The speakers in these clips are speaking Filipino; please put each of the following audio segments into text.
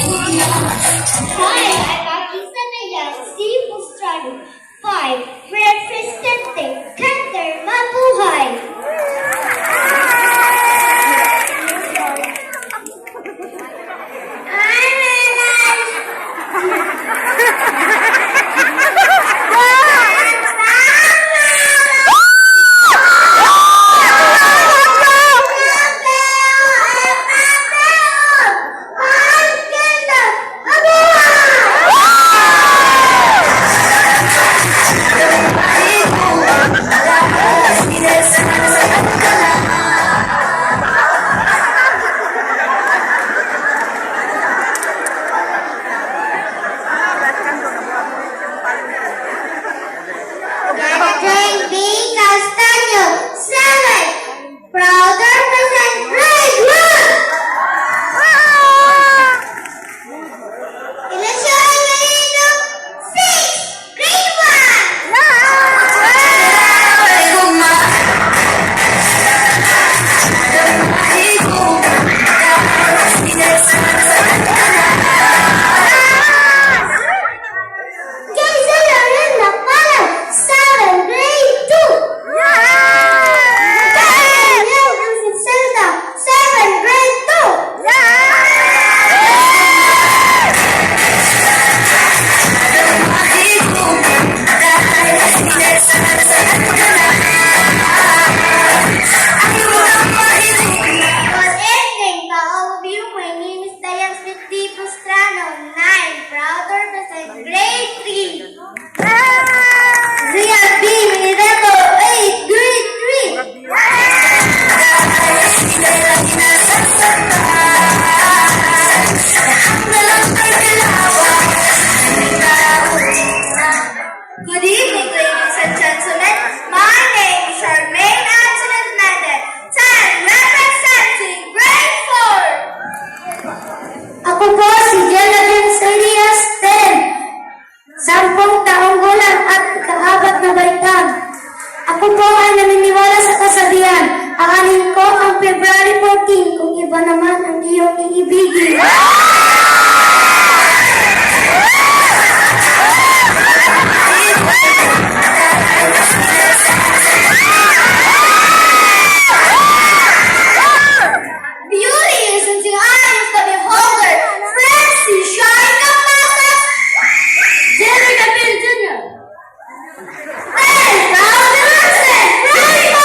Hi, I'm Akisa Nayas, C. Pustrano, 5, representing Canter Mabuhay. Grade B, Castaño, 7, proud to represent grade 1. Ilusyon Galino, 6, grade 1. Kenzo Lorena Palau, 7, grade 2. Daniel Anselda, 7, grade 2. Good evening to all of you. My name is Diane Smith D. Pustrano, 9, proud to represent grade 3. Zia B. Mireto, 8, grade 3. Good evening, ladies and gentlemen. My name is Charmaine Antoinette Mendez, 10, representing grade 4. Ako po si Jelabin Elias, 10, 10 taong gulang at ika-4 na baitan. Ako po ay naniniwala sa kasabihan. Aanin ko ang February 14 kung iba naman ang iyong iibigin. Beauty is in the eye of the beholder. Francie Sharika Pasas, Jerry Gabriel Jr. Hey, proud to represent grade 1.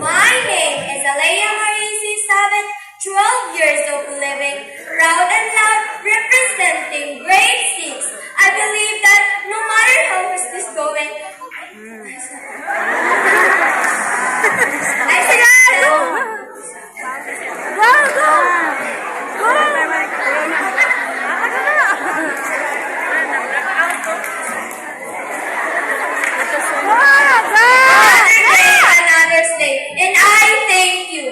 My name is Alea Marisi Sabat, 12 years of living, proud and loud, representing grade 6. I believe that no matter how is this going, I said, another day, and I thank you.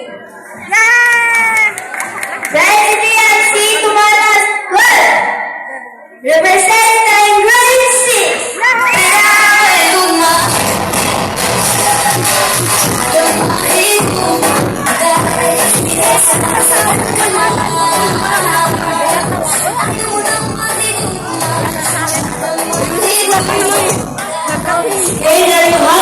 President C. Tumalas, 12, representing grade 6. Grade 1.